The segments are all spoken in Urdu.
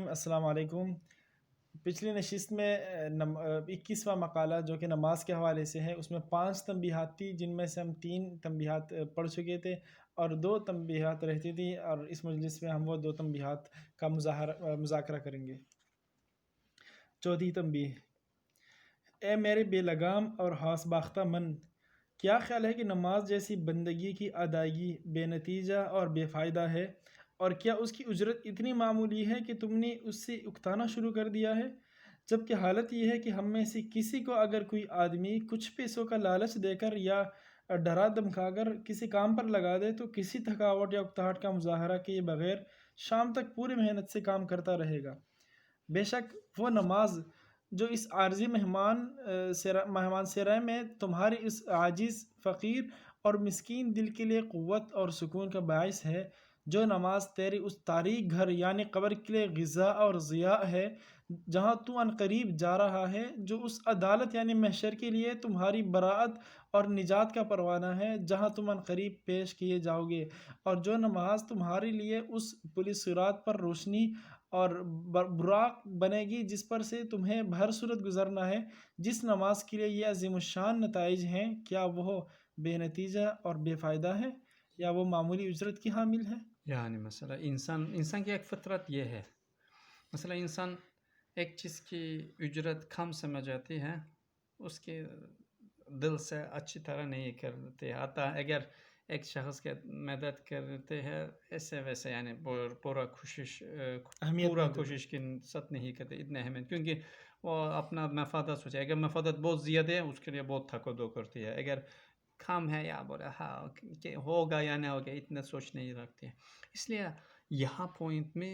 الرحیم، السلام علیکم۔ پچھلی نشست میں 21واں مقالہ جو کہ نماز کے حوالے سے ہے، اس میں 5 تنبیہات تھی، جن میں سے ہم 3 تنبیہات پڑھ چکے تھے اور 2 تنبیہات رہتی تھی، اور اس مجلس میں ہم وہ 2 تنبیہات کا مذاکرہ کریں گے۔ چوتھی تنبیہ: اے میرے بے لگام اور ہاس باختہ من، کیا خیال ہے کہ نماز جیسی بندگی کی ادائیگی بے نتیجہ اور بے فائدہ ہے، اور کیا اس کی اجرت اتنی معمولی ہے کہ تم نے اس سے اکتانا شروع کر دیا ہے؟ جبکہ حالت یہ ہے کہ ہم میں سے کسی کو اگر کوئی آدمی کچھ پیسوں کا لالچ دے کر یا ڈرا دھمکا کر کسی کام پر لگا دے تو کسی تھکاوٹ یا اکتاہٹ کا مظاہرہ کیے بغیر شام تک پوری محنت سے کام کرتا رہے گا۔ بے شک وہ نماز جو اس عارضی مہمان سرائے میں تمہاری اس عاجز، فقیر اور مسکین دل کے لیے قوت اور سکون کا باعث ہے، جو نماز تیری اس تاریک گھر یعنی قبر کے لیے غذا اور ضیاء ہے، جہاں تو ان قریب جا رہا ہے، جو اس عدالت یعنی محشر کے لیے تمہاری براعت اور نجات کا پروانہ ہے، جہاں تم ان قریب پیش کیے جاؤ گے، اور جو نماز تمہارے لیے اس پل صراط پر روشنی اور براق بنے گی جس پر سے تمہیں بہر صورت گزرنا ہے۔ جس نماز کے لیے یہ عظیم الشان نتائج ہیں، کیا وہ بے نتیجہ اور بے فائدہ ہے، یا وہ معمولی اجرت کی حامل ہے؟ یعنی مثلا انسان کی ایک فطرت یہ ہے، مثلا انسان ایک چیز کی اجرت کم سمجھ آتی ہے، اس کے دل سے اچھی طرح نہیں کرتے، آتا اگر ایک شخص کے مدد کرتے ہیں ایسے ویسے، یعنی پورا اہمیت نہیں دیتے۔ کوشش کی ساتھ نہیں کرتے، اتنے اہمیت، کیونکہ وہ اپنا مفادات سوچے، اگر مفادات بہت زیادہ ہے اس کے لیے بہت تھکو دو کرتی ہے، اگر کم ہے یا بولے ہاں کہ ہوگا یا نہیں ہوگا اتنا سوچ نہیں رکھتے ہیں۔ اس لیے یہاں پوائنٹ میں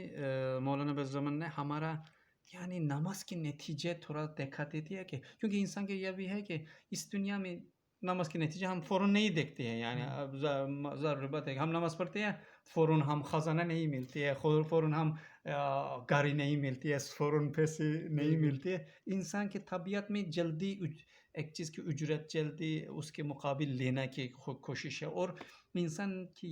مولانا بزرمن نے ہمارا یعنی نماز کے نتیجے تھوڑا دیکھا دیتی ہے، کہ کیونکہ انسان کے یہ بھی ہے کہ اس دنیا میں نماز کے نتیجے ہم فوراً نہیں دیکھتے ہیں، یعنی اب ضرور بات ہے کہ ہم نماز پڑھتے ہیں، فوراً ہم خزانہ نہیں ملتی ہے، فوراً ہم گاڑی نہیں ملتی ہے، فوراً پیسے نہیں ملتے ہیں۔ انسان کی طبیعت میں جلدی ایک چیز کی اجرت جلدی اس کے مقابل لینا کی کوشش ہے، اور انسان کی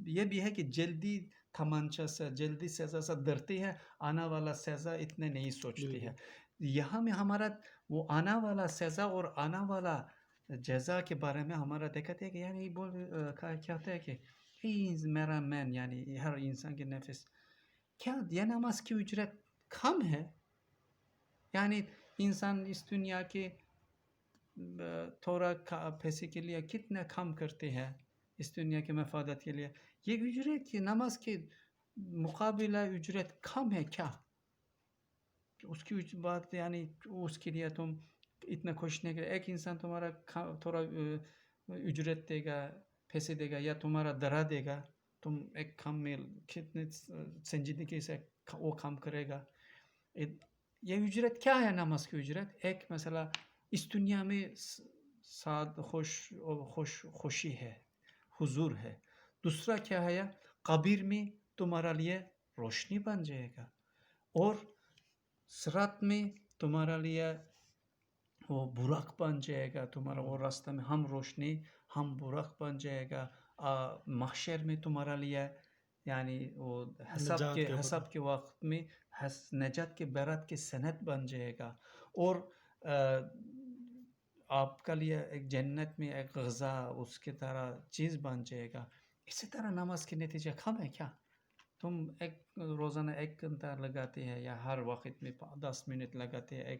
یہ بھی ہے کہ جلدی تمانچہ سے جلدی سزا سے ڈرتی ہے، آنا والا سزا اتنے نہیں سوچتی ہے۔ یہاں میں ہمارا وہ آنا والا سزا اور آنا والا جزا کے بارے میں ہمارا دیکھتے ہے کہ یعنی کہتے ہیں کہ میرا مین، یعنی ہر انسان کے نفس کیا یہ نماز کی اجرت کم ہے، یعنی انسان اس دنیا کے تھوڑا پیسے کے لیے کتنا کام کرتے ہیں، اس دنیا کے مفادات کے لیے، یہ اجرت کی نماز کے مقابلہ اجرت کم ہے کیا؟ اس کی بات یعنی اس کے لیے تم اتنا خوش نہیں کرے، ایک انسان تمہارا تھوڑا اجرت دے گا، پیسے دے گا یا تمہارا درا دے گا، تم ایک کام میں کتنے سنجیدگی سے وہ کام کرے گا۔ یہ اجرت کیا ہے نماز کی اجرت؟ ایک مسئلہ اس دنیا میں خوشی ہے، حضور ہے، دوسرا کیا ہے، قبر میں تمہارا لیے روشنی بن جائے گا، اور صراط میں تمہارا لیے وہ براق بن جائے گا، تمہارا وہ راستہ میں ہم روشنی ہم براق بن جائے گا، محشر میں تمہارا لیے یعنی وہ حساب کے وقت میں نجات کے برات کے سند بن جائے گا، اور آپ کا لیے ایک جنت میں ایک غذا اس کی طرح چیز بن جائے گا۔ اسی طرح نماز کے نتیجہ کم ہے کیا؟ تم ایک روزانہ 1 گھنٹہ لگاتے ہیں یا ہر وقت میں 10 منٹ لگاتے ہیں،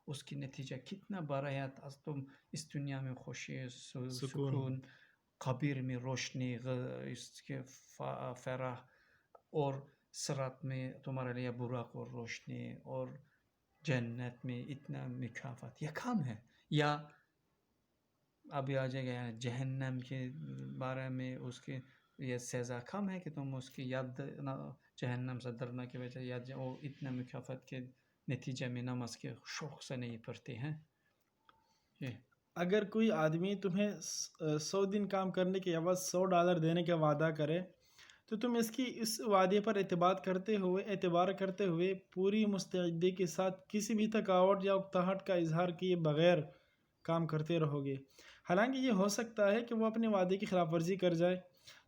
اس کی نتیجہ کتنا بڑا ہے، تم اس دنیا میں خوشی، سکون، قبر میں روشنی، اس کے فرح، اور صراط میں تمہارے لیے براق اور روشنی، اور جنت میں اتنا مکافات، یہ کم ہے۔ یا ابھی آ جائے گا جہنم کے بارے میں، اس کے یہ سزا کم ہے کہ تم اس کی یاد جہنم سے ڈرنا کی وجہ یا وہ اتنا مکافات کے نتیجے میں نماز کے شوق سے نہیں پڑھتے ہیں۔ اگر کوئی آدمی تمہیں 100 دن کام کرنے کے عوض $100 دینے کا وعدہ کرے تو تم اس وعدے پر اعتبار کرتے ہوئے پوری مستعدی کے ساتھ کسی بھی تھکاوٹ یا اکتاہٹ کا اظہار کیے بغیر کام کرتے رہو گے، حالانکہ یہ ہو سکتا ہے کہ وہ اپنے وعدے کی خلاف ورزی کر جائے۔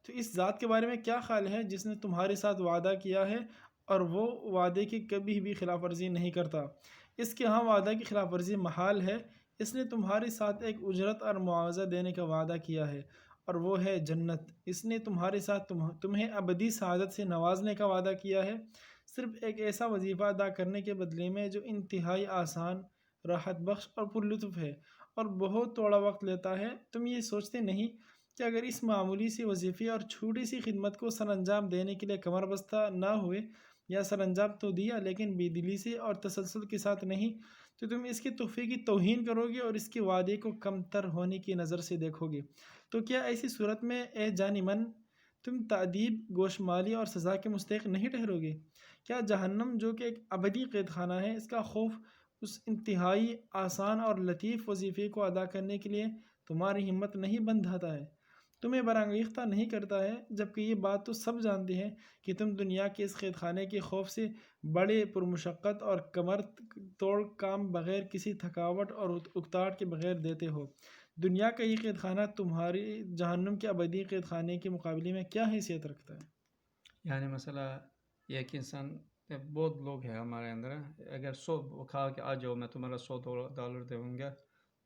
تو اس ذات کے بارے میں کیا خیال ہے جس نے تمہارے ساتھ وعدہ کیا ہے اور وہ وعدے کی کبھی بھی خلاف ورزی نہیں کرتا۔ اس کے ہاں وعدہ کی خلاف ورزی محال ہے۔ اس نے تمہارے ساتھ ایک اجرت اور معاوضہ دینے کا وعدہ کیا ہے، اور وہ ہے جنت۔ اس نے تمہارے ساتھ تمہیں ابدی سعادت سے نوازنے کا وعدہ کیا ہے، صرف ایک ایسا وظیفہ ادا کرنے کے بدلے میں جو انتہائی آسان، راحت بخش اور پرلطف ہے، اور بہت تھوڑا وقت لیتا ہے۔ تم یہ سوچتے نہیں کہ اگر اس معمولی سی وظیفے اور چھوٹی سی خدمت کو سر انجام دینے کے لیے کمر بستہ نہ ہوئے، یا سر انجام تو دیا لیکن بے دلی سے اور تسلسل کے ساتھ نہیں، تو تم اس کے تحفے کی توہین کرو گے اور اس کے وعدے کو کم تر ہونے کی نظر سے دیکھو گے۔ تو کیا ایسی صورت میں اے جان من، تم تعدیب، گوشمالی اور سزا کے مستحق نہیں ٹھہرو گے؟ کیا جہنم، جو کہ ایک ابدی قید خانہ ہے، اس کا خوف اس انتہائی آسان اور لطیف وظیفے کو ادا کرنے کے لیے تمہاری ہمت نہیں بندھاتا ہے، تمہیں برانگیختہ نہیں کرتا ہے، جبکہ یہ بات تو سب جانتے ہیں کہ تم دنیا کے اس قید خانے کے خوف سے بڑے پرمشقت اور کمر توڑ کام بغیر کسی تھکاوٹ اور اکتاہٹ کے بغیر دیتے ہو؟ دنیا کا یہ قید خانہ تمہاری جہنم کے ابدی قید خانے کے مقابلے میں کیا حیثیت رکھتا ہے؟ یعنی مسئلہ یہ کہ انسان بہت لوگ ہیں ہمارے اندر، اگر 100 کہا کہ آ جاؤ میں تمہارا $100 دوں گا،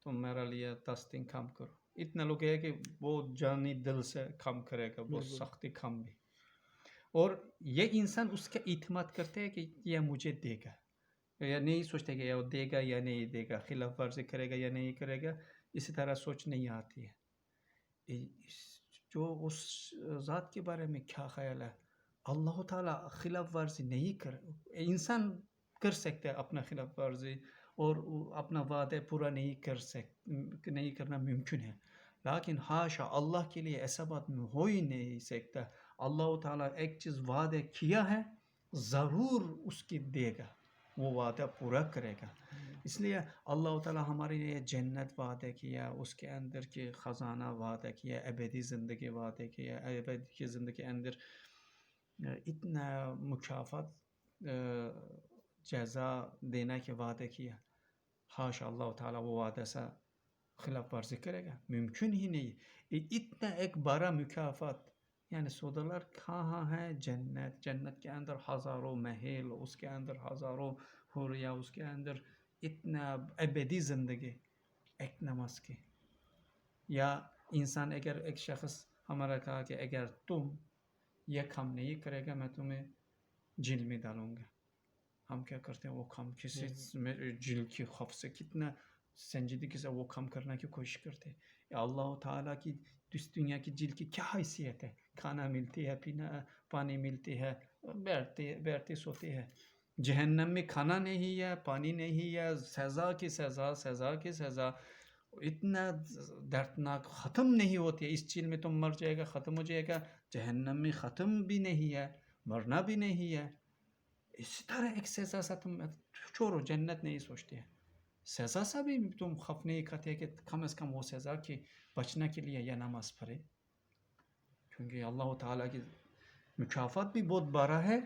تم میرا لیے 10 دن کام کرو، اتنا لوگ ہے کہ بہت جانی دل سے کام کرے گا، بہت سختی کام بھی، اور یہ انسان اس کا اعتماد کرتے ہیں کہ یہ مجھے دے گا، یا نہیں سوچتے کہ یہ دے گا یا نہیں دے گا، خلاف ورزی کرے گا یا نہیں کرے گا، اسی طرح سوچ نہیں آتی ہے۔ جو اس ذات کے بارے میں کیا خیال ہے؟ اللہ تعالیٰ خلاف ورزی نہیں کر، انسان کر سکتا ہے اپنا خلاف ورزی اور اپنا وعدہ پورا نہیں کرنا ممکن ہے، لیکن ہاشا اللہ کے لیے ایسا بات ہو ہی نہیں سکتا۔ اللہ تعالیٰ ایک چیز وعدہ کیا ہے، ضرور اس کی دے گا، وہ وعدہ پورا کرے گا۔ اس لیے اللہ تعالیٰ ہمارے لیے جنت وعدہ کیا، اس کے اندر کے خزانہ وعدہ کیا، ابدی زندگی وعدہ کیا، ابدی کی زندگی کے اندر اتنا مکافات جزا دینا کے وعدہ کیا۔ حاشا اللہ تعالیٰ وہ وعدہ سے خلاف ورزی کرے گا، ممکن ہی نہیں۔ اتنا ایک بڑا مکافات، یعنی $100 کہاں ہے؟ جنت کے اندر ہزاروں محل، اس کے اندر ہزاروں حوریہ، اس کے اندر اتنا ابدی زندگی ایک نماز کی۔ یا انسان اگر ایک شخص ہمارا کہا کہ اگر تم یہ کام نہیں کرے گا میں تمہیں جیل میں ڈالوں گا، ہم کیا کرتے ہیں؟ وہ کام کسی جیل کی خوف سے کتنا سنجیدگی سے وہ کام کرنے کی کوشش کرتے ہیں۔ یا اللہ تعالیٰ کی اس دنیا کی جیل کی کیا حیثیت ہے؟ کھانا ملتی ہے، پینا پانی ملتی ہے، بیٹھتے سوتے ہیں۔ جہنم میں کھانا نہیں ہے، پانی نہیں ہے، سزا کی سزا، سزا کی سزا، اتنا دردناک، ختم نہیں ہوتی ہے۔ اس جیل میں تم مر جائے گا، ختم ہو جائے گا، جہنم میں ختم بھی نہیں ہے، مرنا بھی نہیں ہے۔ اسی طرح ایک سزا سا تم چھوڑو، جنت نہیں سوچتے ہیں، سزا سا بھی تم خوف نہیں کرتے کہ کم از کم وہ سزا کی بچنے کے لیے یہ نماز پڑھے، کیونکہ اللہ تعالیٰ کی مکافات بھی بہت بڑا ہے،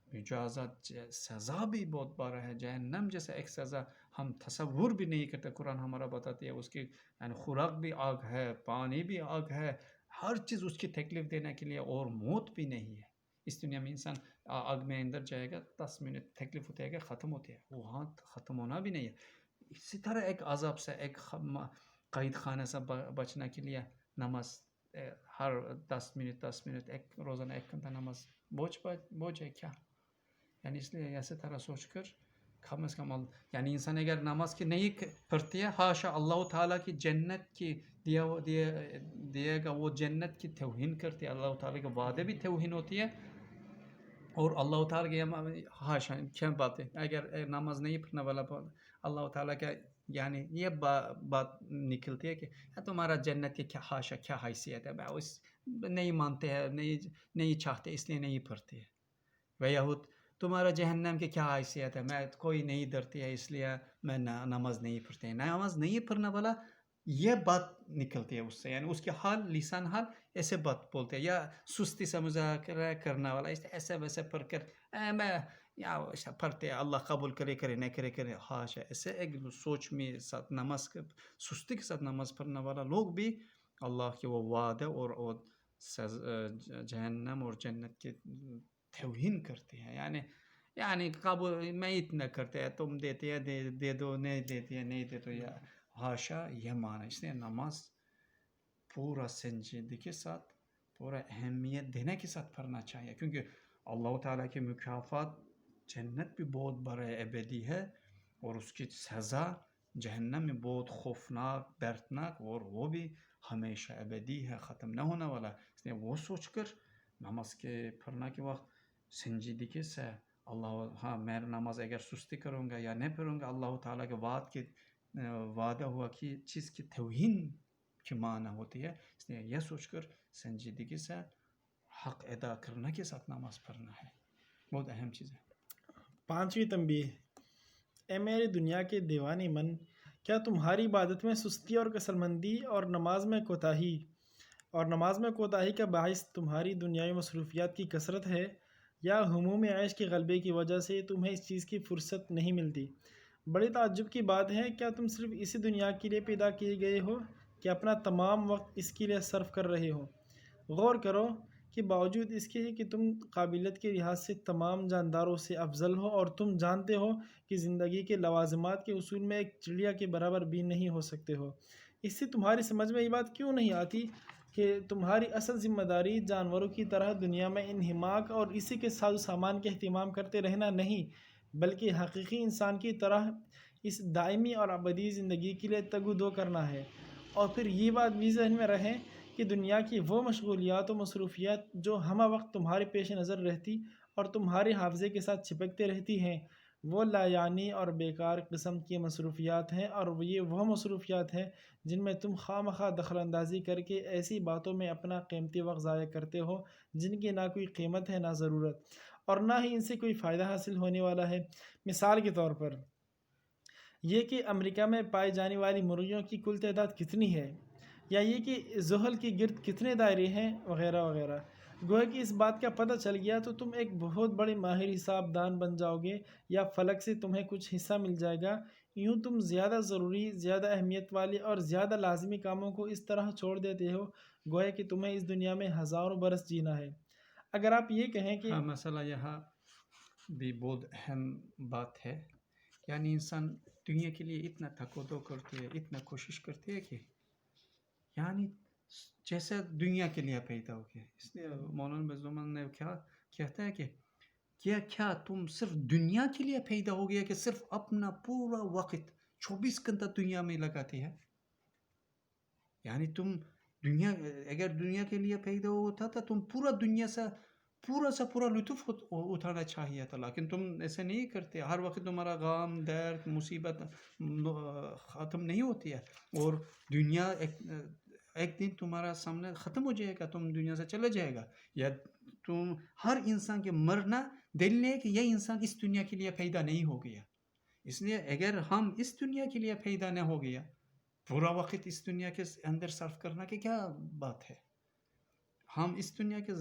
اجازت سزا بھی بہت بڑا ہے۔ جہنم جیسا ایک سزا ہم تصور بھی نہیں کرتے، قرآن ہمارا بتاتی ہے اس کی یعنی خوراک بھی آگ ہے، پانی بھی آگ ہے، ہر چیز اس کی تکلیف دینے کے لیے، اور موت بھی نہیں ہے۔ اس دنیا میں انسان آگ میں اندر جائے گا، 10 منٹ تکلیف ہوتے گا، ختم ہوتے ہے، وہاں ختم ہونا بھی نہیں ہے۔ اسی طرح ایک عذاب سے، ایک قید خانہ سے بچنے کے لیے نماز، ہر 10 منٹ ایک روزانہ 1 گھنٹہ نماز بوجھ ہے کیا؟ یعنی اس لیے ایسے طرح سوچ کر کم از کم یعنی انسان اگر نماز کی نہیں پڑھتی ہے، حاشا اللہ تعالیٰ کی جنت کی دیا گا وہ جنت کی توہین کرتی ہے، اللہ تعالیٰ کے وعدے بھی توہین ہوتی ہے، اور اللہ تعالیٰ کی حاشا کیا بات ہے، اگر نماز نہیں پڑھنے والا اللہ تعالیٰ کا یعنی یہ بات نکلتی ہے کہ تمہارا جنت کی کیا حاشا کیا حیثیت ہے، اس نہیں مانتے ہیں، نہیں چاہتے، اس لیے نہیں پڑھتے ہیں۔ ویہود تمہارا جہنم کی کیا حیثیت ہے، میں کوئی نہیں ڈرتی ہے اس لیے میں نماز نہیں پڑھتے ہیں۔ نماز نہیں پڑھنے والا یہ بات نکلتی ہے اس سے، یعنی اس کے حال لسان حال ایسے بات بولتے ہیں، یا سستی سے مذاکرہ کرنے والا ایسے ویسے پڑھ کر میں یا پڑھتے اللہ قبول کرے نہ کرے، حاشا ایسے ایک سوچ میں ساتھ نماز سستی کے ساتھ نماز پڑھنے والا لوگ بھی اللہ کے وہ وعدے اور جہنم اور جنت کے توہین کرتے ہیں. یعنی قبول میں اتنا کرتے ہیں تم دیتے ہیں دے دو, نہیں دیتے ہیں نہیں دے دو, یا حاشا یہ معنی. اس لیے نماز پورا سنجیدگی کے ساتھ پورا اہمیت دینے کے ساتھ پڑھنا چاہیے, کیونکہ اللہ تعالیٰ کے مکافات جنت بھی بہت بڑا ابدی ہے, اور اس کی سزا جہنم میں بہت خوفناک دردناک, اور وہ بھی ہمیشہ ابدی ہے, ختم نہ ہونے والا. اس لیے وہ سوچ کر نماز کے پڑھنا کے وقت سنجیدگی سے میں نماز اگر سستی کروں گا یا نہیں پڑھوں گا, اللہ تعالیٰ کے وعدہ ہوا کہ چیز کی توہین کی معنی ہوتی ہے. اس لیے یہ سوچ کر سنجیدگی سے حق ادا کرنے کے ساتھ نماز پڑھنا ہے, بہت اہم چیز ہے. 5ویں تنبیہ. اے میرے دنیا کے دیوانے من, کیا تمہاری عبادت میں سستی اور کسلمندی اور نماز میں کوتاہی کا باعث تمہاری دنیاوی مصروفیات کی کثرت ہے, یا ہموم عیش کے غلبے کی وجہ سے تمہیں اس چیز کی فرصت نہیں ملتی؟ بڑی تعجب کی بات ہے, کیا تم صرف اسی دنیا کے لیے پیدا کیے گئے ہو کہ اپنا تمام وقت اس کے لیے صرف کر رہے ہو؟ غور کرو کہ باوجود اس کے کہ تم قابلیت کے لحاظ سے تمام جانداروں سے افضل ہو, اور تم جانتے ہو کہ زندگی کے لوازمات کے اصول میں ایک چڑیا کے برابر بھی نہیں ہو سکتے ہو, اس سے تمہاری سمجھ میں یہ بات کیوں نہیں آتی کہ تمہاری اصل ذمہ داری جانوروں کی طرح دنیا میں انہماک اور اسی کے ساز و سامان کے اہتمام کرتے رہنا نہیں, بلکہ حقیقی انسان کی طرح اس دائمی اور ابدی زندگی کے لیے تگ و دو کرنا ہے. اور پھر یہ بات بھی ذہن میں رہے کہ دنیا کی وہ مشغولیات و مصروفیات جو ہمہ وقت تمہارے پیش نظر رہتی اور تمہارے حافظے کے ساتھ چپکتے رہتی ہیں, وہ لا یعنی اور بیکار قسم کی مصروفیات ہیں, اور یہ وہ مصروفیات ہیں جن میں تم خواہ دخل اندازی کر کے ایسی باتوں میں اپنا قیمتی وقت ضائع کرتے ہو جن کی نہ کوئی قیمت ہے نہ ضرورت, اور نہ ہی ان سے کوئی فائدہ حاصل ہونے والا ہے. مثال کے طور پر یہ کہ امریکہ میں پائی جانے والی مرغیوں کی کل تعداد کتنی ہے, یا یہ کہ زحل کے گرد کتنے دائرے ہیں, وغیرہ وغیرہ. گویا کہ اس بات کا پتہ چل گیا تو تم ایک بہت بڑے ماہر حساب دان بن جاؤ گے, یا فلک سے تمہیں کچھ حصہ مل جائے گا. یوں تم زیادہ ضروری, زیادہ اہمیت والے اور زیادہ لازمی کاموں کو اس طرح چھوڑ دیتے ہو گویا کہ تمہیں اس دنیا میں ہزاروں برس جینا ہے. اگر آپ یہ کہیں کہ مسئلہ یہاں بھی بہت اہم بات ہے, یعنی انسان دنیا کے لیے اتنا تھک و دو کرتی ہے, اتنا کوشش کرتی ہے کہ یعنی جیسے دنیا کے لیے پیدا ہو گیا. اس لیے مولانا بزمان نے کیا کہتا ہے کہ کیا تم صرف دنیا کے لیے پیدا ہو گیا کہ صرف اپنا پورا وقت 24 گھنٹہ دنیا میں لگاتی ہے؟ یعنی تم اگر دنیا کے لیے پیدا ہوتا تھا تم پورا دنیا سے پورا لطف اٹھانا چاہیے تھا, لیکن تم ایسے نہیں کرتے. ہر وقت تمہارا غم درد مصیبت ختم نہیں ہوتی ہے, اور دنیا ایک دن تمہارا سامنے ختم ہو جائے گا, تم دنیا سے چلا جائے گا. یا تم ہر انسان کے مرنا دلیل ہے کہ یہ انسان اس دنیا کے لیے پیدا نہیں ہو گیا. اس لیے اگر ہم اس دنیا کے لیے پیدا نہ ہو گیا, پورا وقت اس دنیا کے اندر صرف کرنا کی کیا بات ہے؟ ہم اس دنیا کے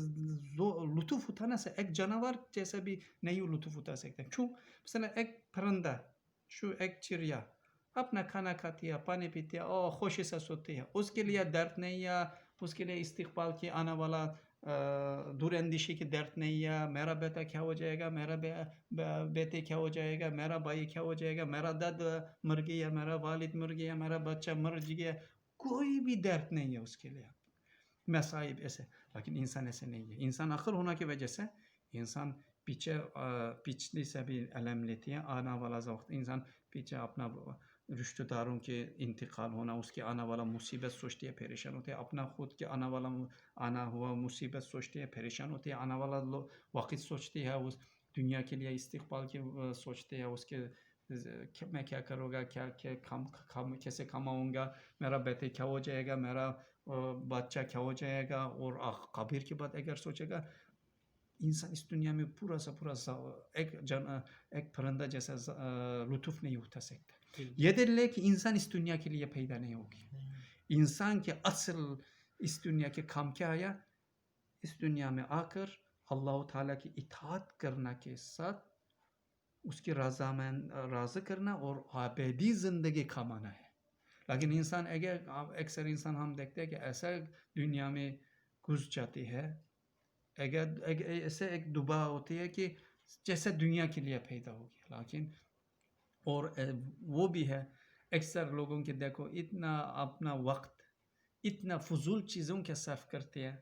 لطف اٹھانا سے ایک جانور جیسا بھی نہیں لطف اٹھا سکتے. کیوں؟ مثلا ایک پرندہ, ایک چڑیا اپنا کھانا کھاتی ہے, پانی پیتی ہے اور خوشی سے سوتی ہے, اس کے لیے درد نہیں, یا اس کے لیے استقبال کی آنے والا دور اندیشی کی درد نہیں, یا میرا بیٹا کیا ہو جائے گا, میرا بیٹے کیا ہو جائے گا, میرا بھائی کیا ہو جائے گا, میرا دادا مر گیا, میرا والد مر گیا, میرا بچہ مر گیا, کوئی بھی درد نہیں ہے اس کے لیے, مصائب ایسے. لیکن انسان ایسے نہیں ہے. انسان عقل ہونے کی وجہ سے انسان پچھلی سے بھی علم لیتی ہے. آنے والا وقت انسان پیچھے اپنا رشتہ داروں کے انتقال ہونا, اس کے آنے والا مصیبت سوچتی ہے, پریشان ہوتی ہے. اپنا خود کے آنا ہوا مصیبت سوچتی ہے, پریشان ہوتی ہے. آنے والا وقت سوچتی ہے, اس دنیا کے لیے استقبال کی سوچتی ہے, اس کے میں کیا کروں گا, کیسے کماؤں گا, میرا بیٹے کیا ہو جائے گا, میرا بچہ کیا ہو جائے گا. اور قبر کے بعد اگر سوچے گا, انسان اس دنیا میں پورا ایک پرندہ جیسا لطف نہیں اٹھا سکتا. یہ دلیل ہے کہ انسان اس دنیا کے لیے پیدا نہیں ہوگی. انسان کے اصل اس دنیا کے کام کیا آیا؟ اس دنیا میں آ کر اللہ تعالیٰ کی اطاعت کرنا کے ساتھ اس کی راضی کرنا اور ابدی زندگی کمانا ہے. لیکن انسان اکثر انسان ہم دیکھتے ہیں کہ ایسا دنیا میں گھس جاتی ہے ایسے ایک دبا ہوتی ہے کہ جیسے دنیا کے لیے پیدا ہوگی، لیکن اور وہ بھی ہے اکثر لوگوں کے دیکھو اتنا اپنا وقت اتنا فضول چیزوں کے صرف کرتے ہیں،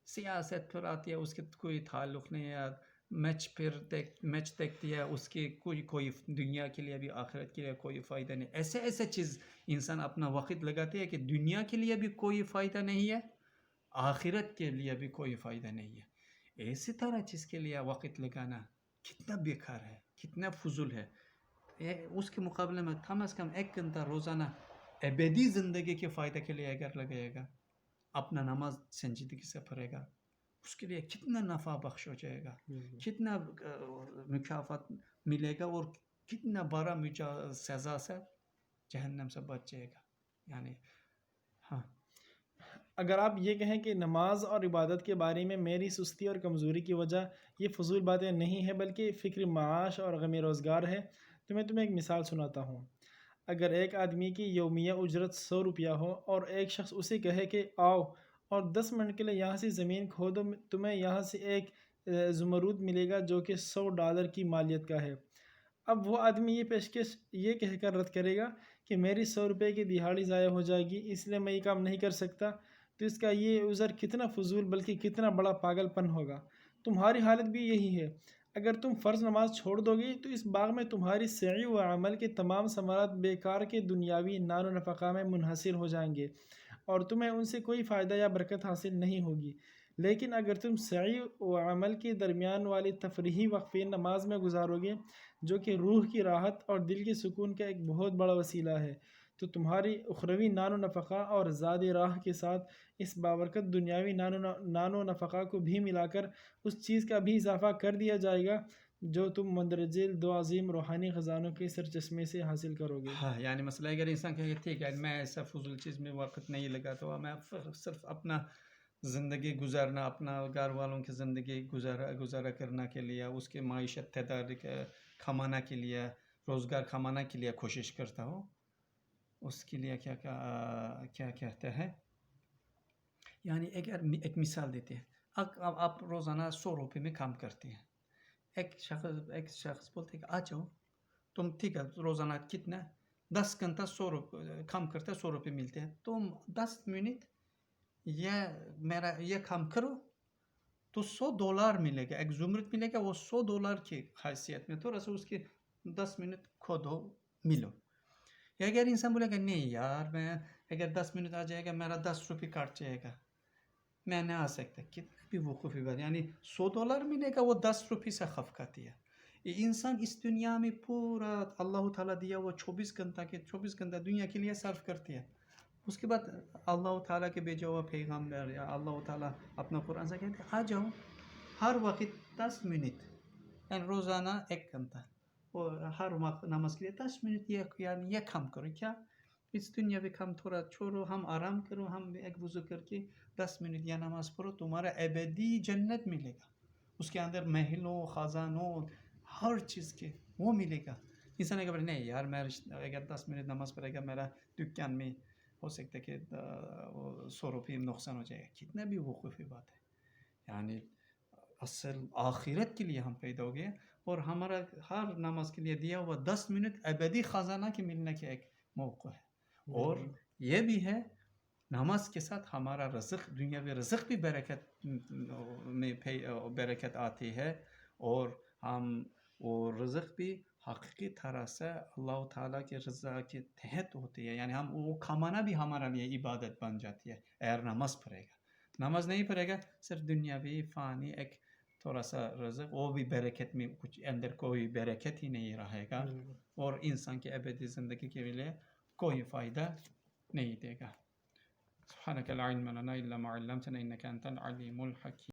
سیاست پھر آتی ہے اس کے کوئی تعلق نہیں ہے، میچ دیکھتی ہے اس کی کوئی دنیا کے لیے بھی آخرت کے لیے کوئی فائدہ نہیں، ایسے چیز انسان اپنا وقت لگاتے ہے کہ دنیا کے لیے بھی کوئی فائدہ نہیں ہے، آخرت کے لیے بھی کوئی فائدہ نہیں ہے، اسی طرح چیز کے لیے وقت لگانا کتنا بیکار ہے، کتنا فضول ہے، اس کے مقابلے میں کم از کم 1 گھنٹہ روزانہ ابدی زندگی کے فائدہ کے لیے اگر لگائے گا، اپنا نماز سنجیدگی سے پڑھے گا، اس کے لیے کتنا نفع بخش ہو جائے گا، کتنا مکافات ملے گا، اور کتنا بڑا سزا سے جہنم سے بچ جائے گا، یعنی ہاں۔ اگر آپ یہ کہیں کہ نماز اور عبادت کے بارے میں میری سستی اور کمزوری کی وجہ یہ فضول باتیں نہیں ہیں بلکہ فکر معاش اور غم روزگار ہے، تو میں تمہیں ایک مثال سناتا ہوں۔ اگر ایک آدمی کی یومیہ اجرت 100 روپیہ ہو اور ایک شخص اسے کہے کہ آؤ اور 10 منٹ کے لیے یہاں سے زمین کھودو، تمہیں یہاں سے ایک زمرد ملے گا جو کہ $100 کی مالیت کا ہے۔ اب وہ آدمی یہ پیشکش یہ کہہ کر رد کرے گا کہ میری 100 روپے کی دہاڑی ضائع ہو جائے گی، اس لیے میں یہ کام نہیں کر سکتا، تو اس کا یہ عذر کتنا فضول بلکہ کتنا بڑا پاگل پن ہوگا۔ تمہاری حالت بھی یہی ہے، اگر تم فرض نماز چھوڑ دو گی تو اس باغ میں تمہاری سعی و عمل کے تمام ثمرات بیکار کے دنیاوی نان و نفقہ میں منحصر ہو جائیں گے اور تمہیں ان سے کوئی فائدہ یا برکت حاصل نہیں ہوگی۔ لیکن اگر تم سعی و عمل کے درمیان والی تفریحی وقفے نماز میں گزارو گے، جو کہ روح کی راحت اور دل کے سکون کا ایک بہت بڑا وسیلہ ہے، تو تمہاری اخروی نان و نفقہ اور زاد راہ کے ساتھ اس بابرکت دنیاوی نان و نفقہ کو بھی ملا کر اس چیز کا بھی اضافہ کر دیا جائے گا جو تم مندرجہ دو عظیم روحانی خزانوں کے سرچشمے سے حاصل کرو گے۔ ہاں، یعنی مسئلہ اگر انسان کہے ٹھیک ہے میں ایسا فضول چیز میں وقت نہیں لگاتا ہوں، میں صرف اپنا زندگی گزارنا، اپنا گھر والوں کی زندگی گزارا کرنا کے لیے، اس کے معیشت تدارک کمانا کے لیے، روزگار کمانا کے لیے کوشش کرتا ہوں، اس کے لیے کیا کہتے ہیں، یعنی ایک مثال دیتے ہیں، آپ روزانہ 100 روپے میں کام کرتے ہیں، ایک شخص بولتے ہیں کہ آ جاؤ تم، ٹھیک ہے روزانہ کتنا 10 گھنٹہ 100 روپے کام کرتے ہیں، 100 روپے ملتے ہیں، تم 10 منٹ یہ کام کرو تو $100 ملے گا، ایک زمرت ملے گا، وہ $100 کی حیثیت میں تھوڑا سا اس کے 10 منٹ کھودو ملو۔ یا اگر انسان بولے گا نہیں یار میں اگر 10 منٹ آ جائے گا میرا 10 روپے کاٹ جائے گا، میں نہیں آ سکتا، کتنا بھی وقوفی بات، یعنی $100 ملے گا، وہ 10 روپے سے خف کھاتی ہے۔ یہ انسان اس دنیا میں پورا اللہ تعالیٰ دیا وہ 24 گھنٹہ دنیا کے لیے صرف کرتی ہے، اس کے بعد اللہ تعالیٰ کے بھیجا ہوا پیغمبر یا اللہ تعالیٰ اپنا قرآن سے کہتے ہیں آ جاؤ ہر وقت 10 منٹ، یعنی روزانہ 1 گھنٹہ، اور ہر وقت نماز کے لیے 10 منٹ، یہ کام کرو، کیا اس دنیا میں کام تھوڑا چھوڑو، ہم آرام کرو، ہم ایک وضو کر کے 10 منٹ یا نماز پڑھو، تمہارا ابدی جنت ملے گا، اس کے اندر محلوں خزانوں ہر چیز کے وہ ملے گا۔ انسان اگر نہیں یار میں اگر 10 منٹ نماز پڑھے گا میرا دکان میں ہو سکتا ہے کہ 100 روپے نقصان ہو جائے گا، کتنا بھی وقوفی بات ہے، یعنی اصل آخرت کے لیے ہم پیدا ہو گئے، اور ہمارا ہر نماز کے لیے دیا ہوا 10 منٹ ابدی خزانہ کے ملنے کا ایک موقع ہے، اور یہ بھی ہے نماز کے ساتھ ہمارا رزق، دنیاوی رزق بھی برکت آتی ہے، اور ہم وہ رزق بھی حقیقی طرح سے اللہ تعالیٰ کے رضا کے تحت ہوتی ہے، یعنی ہم وہ کھمانا بھی ہمارا لیے عبادت بن جاتی ہے اگر نماز پڑھے گا، نماز نہیں پڑھے گا صرف دنیاوی فانی ایک تھوڑا سا رزق، وہ بھی برکت میں کچھ اندر کوئی برکت ہی نہیں رہے گا، اور انسان کے ابدی زندگی کے لیے کوئی فائدہ نہیں دے گا۔ سبحانك لا علم لنا إلا ما علمتنا إنك أنت العليم الحكيم۔